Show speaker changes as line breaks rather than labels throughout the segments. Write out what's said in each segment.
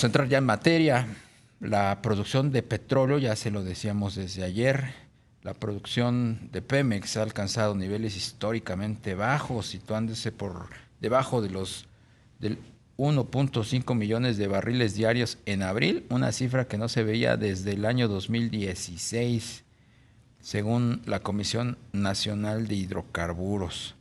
Entrar ya en materia, la producción de petróleo, ya se lo decíamos desde ayer, la producción de Pemex ha alcanzado niveles históricamente bajos, situándose por debajo de los del 1.5 millones de barriles diarios en abril, una cifra que no se veía desde el año 2016, según la Comisión Nacional de Hidrocarburos.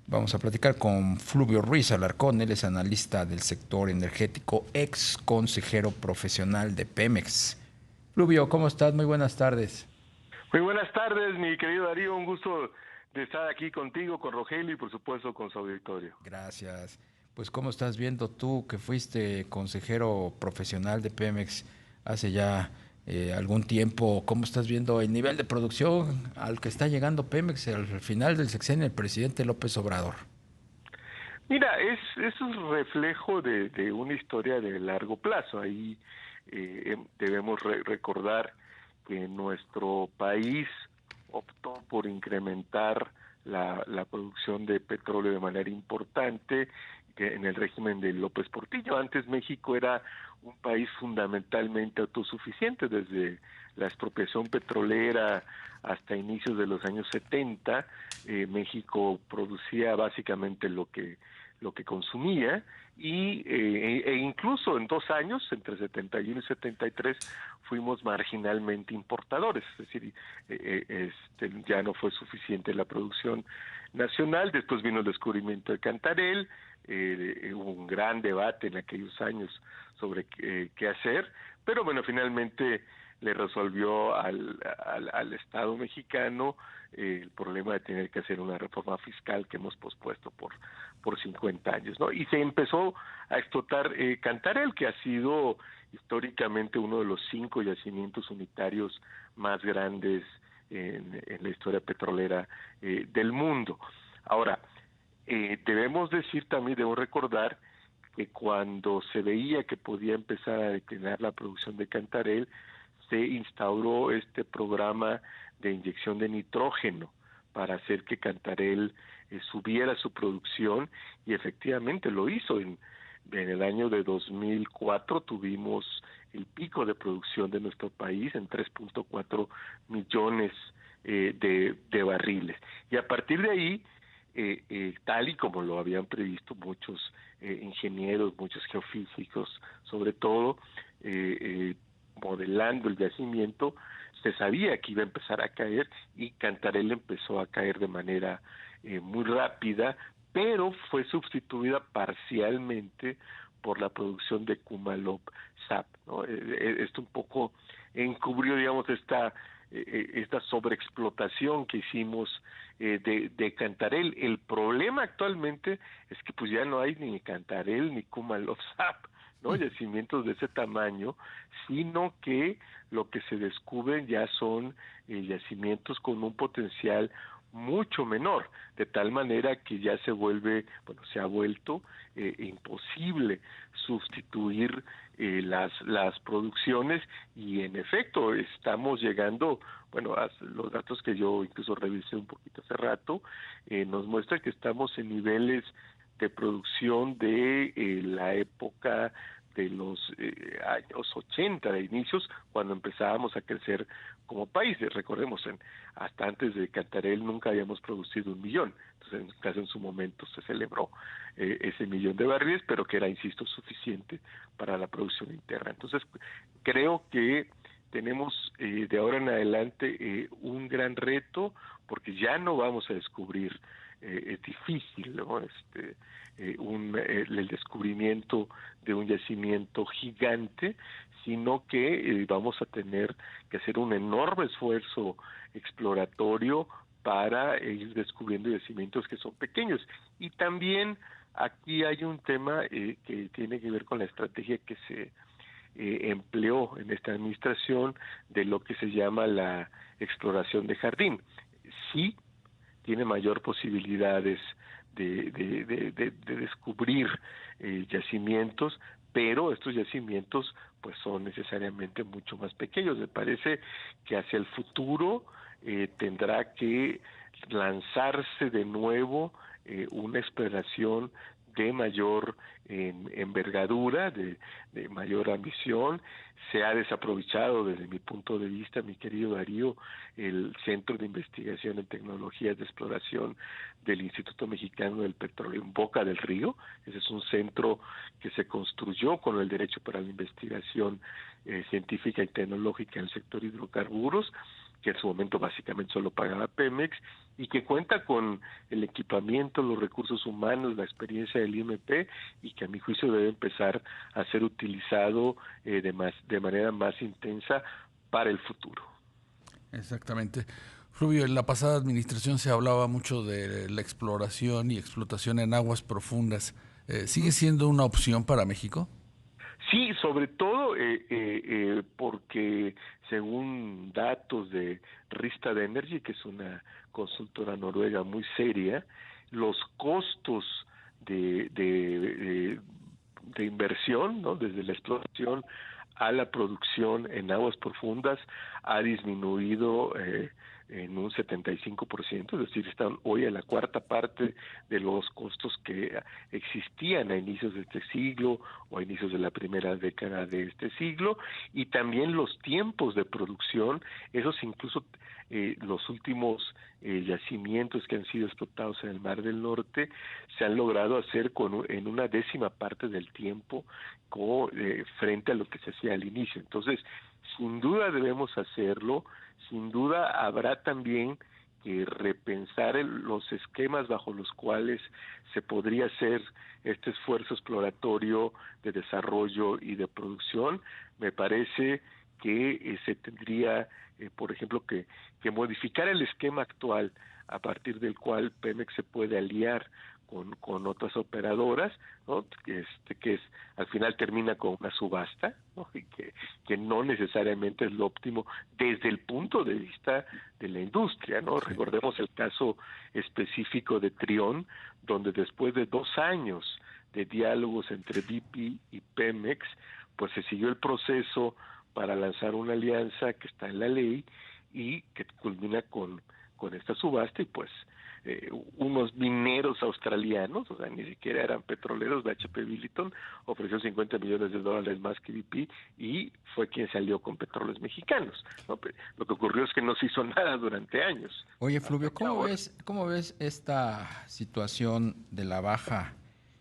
Vamos a platicar con Fluvio Ruiz Alarcón, él es analista del sector energético, ex consejero profesional de Pemex. Fluvio, ¿cómo estás? Muy buenas tardes.
Muy buenas tardes, mi querido Darío. Un gusto de estar aquí contigo, con Rogelio y por supuesto con su auditorio.
Gracias. Pues ¿cómo estás viendo tú que fuiste consejero profesional de Pemex hace ya algún tiempo? ¿Cómo estás viendo el nivel de producción al que está llegando Pemex al final del sexenio del presidente López Obrador?
Mira, es un reflejo de una historia de largo plazo. Ahí debemos recordar que nuestro país optó por incrementar la producción de petróleo de manera importante en el régimen de López Portillo. Antes México era un país fundamentalmente autosuficiente desde la expropiación petrolera hasta inicios de los años 70. México producía básicamente lo que consumía e incluso en 2 años, entre 71 y 73, fuimos marginalmente importadores, es decir, ya no fue suficiente la producción nacional. Después vino el descubrimiento de Cantarell, hubo un gran debate en aquellos años sobre qué hacer, pero bueno, finalmente le resolvió al Estado mexicano el problema de tener que hacer una reforma fiscal que hemos pospuesto por 50 años, ¿no? Y se empezó a explotar Cantarell, que ha sido históricamente uno de los 5 yacimientos unitarios más grandes en la historia petrolera del mundo. Ahora, debemos recordar que cuando se veía que podía empezar a declinar la producción de Cantarell, se instauró este programa de inyección de nitrógeno para hacer que Cantarell subiera su producción, y efectivamente lo hizo. En el año de 2004 tuvimos el pico de producción de nuestro país en 3.4 millones de barriles. Y a partir de ahí, tal y como lo habían previsto muchos ingenieros, muchos geofísicos, sobre todo, modelando el yacimiento, se sabía que iba a empezar a caer, y Cantarell empezó a caer de manera muy rápida, pero fue sustituida parcialmente por la producción de Kumalov-Sap, ¿no? Esto un poco encubrió, digamos, esta sobreexplotación que hicimos de Cantarell. El problema actualmente es que pues ya no hay ni Cantarell ni Kumalov-Sap, ¿no? Yacimientos de ese tamaño, sino que lo que se descubren ya son yacimientos con un potencial mucho menor, de tal manera que ya se ha vuelto imposible sustituir las producciones. Y en efecto estamos llegando, bueno, los datos que yo incluso revisé un poquito hace rato, nos muestra que estamos en niveles de producción de la época de los años 80, de inicios, cuando empezábamos a crecer como país. Recordemos, hasta antes de Cantarell nunca habíamos producido 1 millón. Entonces, casi en su momento se celebró ese 1 millón de barriles, pero que era, insisto, suficiente para la producción interna. Entonces, creo que tenemos de ahora en adelante un gran reto, porque ya no vamos a descubrir, es difícil, ¿no? El descubrimiento de un yacimiento gigante, sino que vamos a tener que hacer un enorme esfuerzo exploratorio para ir descubriendo yacimientos que son pequeños. Y también aquí hay un tema que tiene que ver con la estrategia que se empleó en esta administración, de lo que se llama la exploración de jardín. Sí tiene mayor posibilidades de descubrir yacimientos, pero estos yacimientos pues son necesariamente mucho más pequeños. Me parece que hacia el futuro tendrá que lanzarse de nuevo una exploración de mayor envergadura, de mayor ambición. Se ha desaprovechado desde mi punto de vista, mi querido Darío, el Centro de Investigación en Tecnologías de Exploración del Instituto Mexicano del Petróleo en Boca del Río. Ese es un centro que se construyó con el derecho para la investigación científica y tecnológica en el sector hidrocarburos, que en su momento básicamente solo pagaba Pemex, y que cuenta con el equipamiento, los recursos humanos, la experiencia del IMP, y que a mi juicio debe empezar a ser utilizado de manera más intensa para el futuro.
Exactamente. Rubio, en la pasada administración se hablaba mucho de la exploración y explotación en aguas profundas. ¿Sigue siendo una opción para México?
Sí, sobre todo porque según datos de Rystad Energy, que es una consultora noruega muy seria, los costos de inversión, ¿no?, desde la exploración a la producción en aguas profundas ha disminuido en un 75%, es decir, están hoy a la cuarta parte de los costos que existían a inicios de este siglo o a inicios de la primera década de este siglo, y también los tiempos de producción, esos incluso los últimos yacimientos que han sido explotados en el Mar del Norte se han logrado hacer en una décima parte del tiempo frente a lo que se hacía al inicio. Entonces, sin duda debemos hacerlo, sin duda habrá también que repensar los esquemas bajo los cuales se podría hacer este esfuerzo exploratorio de desarrollo y de producción. Me parece que se tendría, por ejemplo, que modificar el esquema actual a partir del cual Pemex se puede aliar con otras operadoras, ¿no?, que es al final termina con una subasta, ¿no?, y que no necesariamente es lo óptimo desde el punto de vista de la industria, ¿no? Sí. Recordemos el caso específico de Trión, donde después de 2 años de diálogos entre BP y Pemex, pues se siguió el proceso para lanzar una alianza que está en la ley y que culmina con esta subasta, y pues unos mineros australianos, o sea, ni siquiera eran petroleros, BHP Billiton ofreció $50 millones más que BP y fue quien salió con petróleos mexicanos, ¿no? Lo que ocurrió es que no se hizo nada durante años.
Oye, Fluvio, ¿cómo ves esta situación de la baja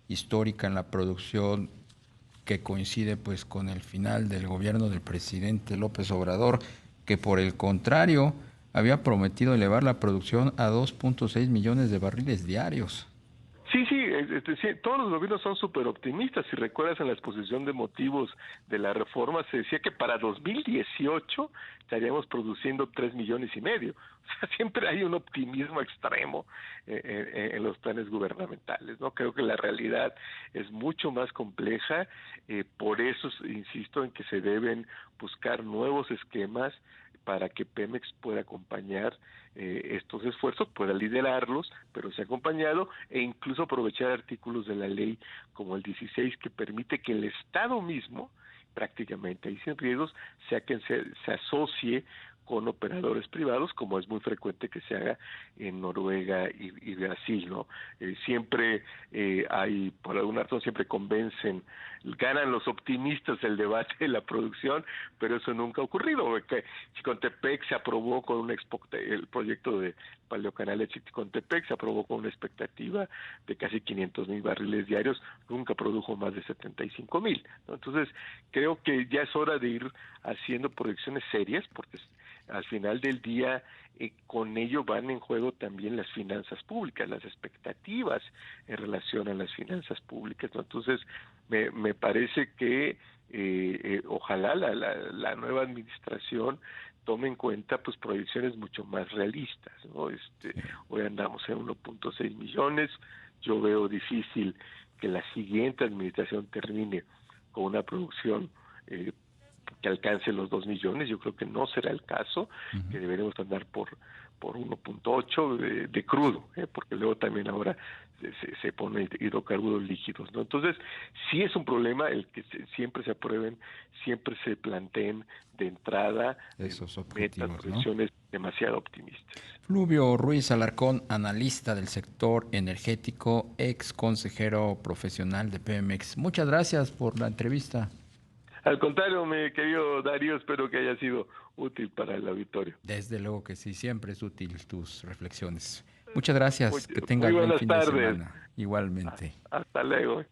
histórica en la producción que coincide pues con el final del gobierno del presidente López Obrador, que por el contrario había prometido elevar la producción a 2.6 millones de barriles diarios?
Sí, todos los gobiernos son súper optimistas. Si recuerdas, en la exposición de motivos de la reforma se decía que para 2018 estaríamos produciendo 3,5 millones. O sea, siempre hay un optimismo extremo en los planes gubernamentales, ¿no? Creo que la realidad es mucho más compleja, por eso insisto en que se deben buscar nuevos esquemas para que Pemex pueda acompañar estos esfuerzos, pueda liderarlos, pero sea acompañado, e incluso aprovechar artículos de la ley como el 16, que permite que el Estado mismo, prácticamente ahí sin riesgos, sea quien se asocie con operadores privados, como es muy frecuente que se haga en Noruega y Brasil, ¿no? Siempre hay, por alguna razón, siempre ganan los optimistas el debate de la producción, pero eso nunca ha ocurrido. Chicontepec se aprobó con el proyecto de Paleocanal de Chicontepec se aprobó con una expectativa de casi 500,000 barriles diarios, nunca produjo más de 75,000, ¿no? Entonces, creo que ya es hora de ir haciendo proyecciones serias, porque al final del día con ello van en juego también las finanzas públicas, las expectativas en relación a las finanzas públicas, ¿no? Entonces me parece que ojalá la nueva administración tome en cuenta pues proyecciones mucho más realistas, ¿no? Hoy andamos en 1.6 millones, yo veo difícil que la siguiente administración termine con una producción que alcance los 2 millones. Yo creo que no será el caso, que deberemos andar por 1.8 de crudo, porque luego también ahora se ponen hidrocarburos líquidos, ¿no? Entonces, sí es un problema el que siempre se aprueben, siempre se planteen de entrada
esos objetivos,
metas, proyecciones demasiado optimistas.
Fluvio Ruiz Alarcón, analista del sector energético, ex consejero profesional de Pemex. Muchas gracias por la entrevista.
Al contrario, mi querido Darío, espero que haya sido útil para el auditorio.
Desde luego que sí, siempre es útil tus reflexiones. Muchas gracias, que tengas
muy
buen
buenas
fin
tardes.
de semana. Igualmente.
Hasta luego.